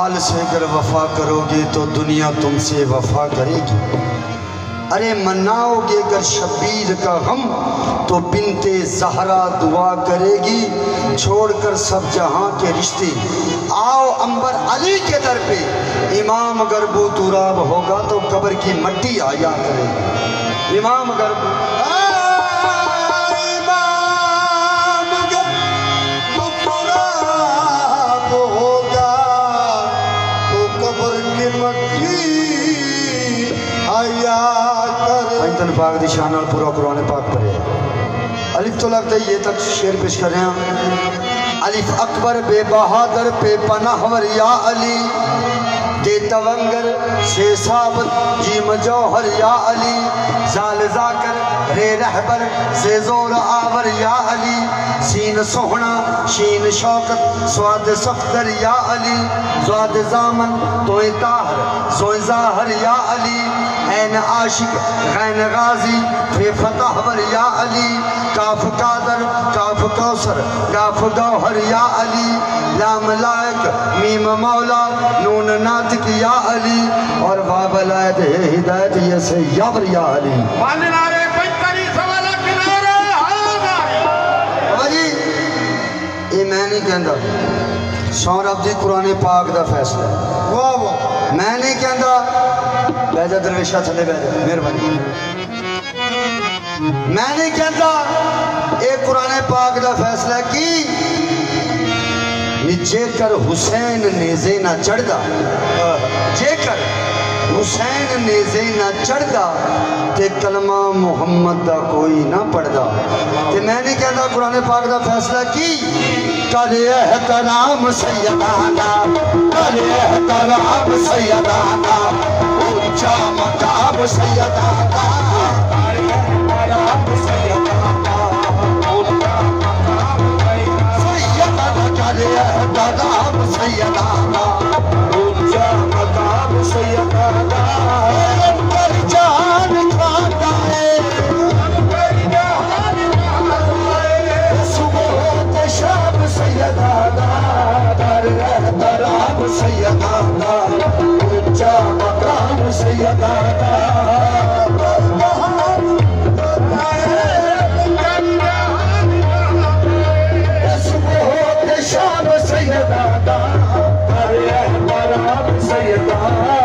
हाल से अगर वफा करोगे तो दुनिया तुमसे वफा करेगी। अरे मनाओगे अगर शबीर का गम तो बिनते ज़हरा दुआ करेगी। छोड़कर सब जहां के रिश्ते आओ अंबर अली के दर पे। इमाम अगर बूतुराब होगा तो कब्र की मट्टी आया करेगी। इमाम अगर पाक दी शान नाल पूरा कुरान पाक पढ़े। अलिफ तो लगता है ये तक शेर पेश कर रहे हैं। अलिफ अकबर बे बहादुर पे पनाहवर या अली दे तवंगर से साबत जी मजौहर या अली जाल जाकर रे रहबर से जोर आवर या अली सीन सोहना शीन शौकत स्वाद सफदर या अली स्वाद जामन तोए ताहर सोए जाहर या अली ऐन आशिक गैन गाजी फे फतहवर या अली काफ कादर काफ कौसर काफ गौहर या अली लाम लायक मीम मौला नून नातिक या अली और वाबलायत हिदायत ये से याबर या अली। ये मैं नहीं कहता, सौरभ जी कुरान पाक का फैसला। वाह वाह, मैं नहीं कहता। बैजा दरवेशा थले बैजा, मेहरबानी। मैं नहीं कहता, ये कुरान पाक का फैसला कि जेकर हुसैन नेज़े ना चढ़दा, जेकर हुसैन नेज़े ना चढ़दा ते कलमा मुहम्मद दा कोई ना पढ़दा। ते मैं नहीं कहता कुरान पाक का फैसला कि करे एहतराम सैयदाना, करे एहतराम सैयदाना, ऊंचा मकाम सैयदाना, करे एहतराम सैयदाना, ऊंचा मकाम सैयदाना, करे एहतराम सैयदाना, ऊंचा मकाम सैयदाना। पर जान खाता है, पर जान खाता है, सुबह शाम सैयदाना, करे एहतराम सैयदाना, ऊंचा मकाम सैयदाना। सुबह शाम सैयदाना, करे एहतराम सैयदाना।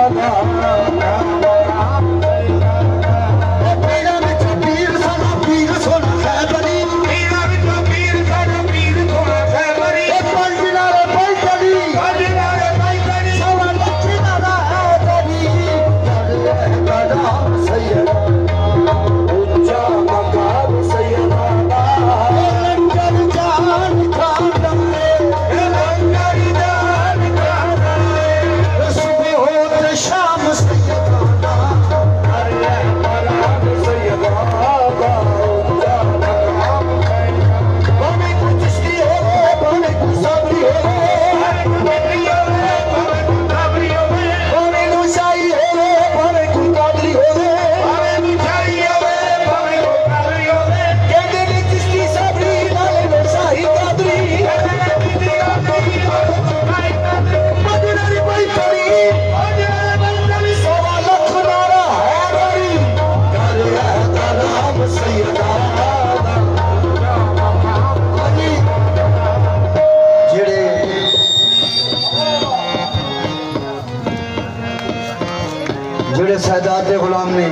जेड़े सैदात गुलाम ने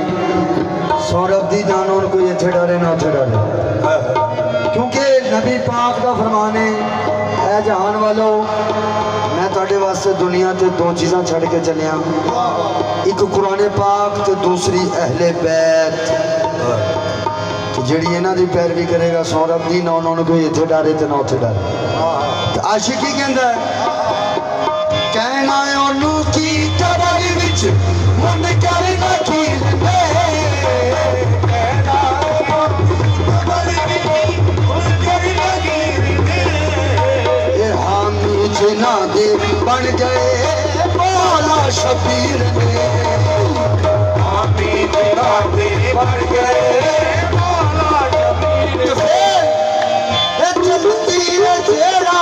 सौरभ दी जान उनको इतने डाले ना उथे डाले, क्योंकि नबी पाक का फरमान है, ऐ जहान वालों मैं तुहाडे वास्ते दुनिया ते दो चीज़ां छड़ के चलिया, एक कुरान पाक ते दूसरी अहले बैत। जिहड़ी इन्हां दी पैरवी करेगा सौरभ दी, ना उन्होंने कोई इतने डाले ते ना उथे डाले। आशिकी कहंदा कहना ओनू की तबाही विच मन करना की हामी जिना दे बन गए मौला शबीर ने, हामी जिना दे बन गए मौला शबीर ने। चलती है जेड़ा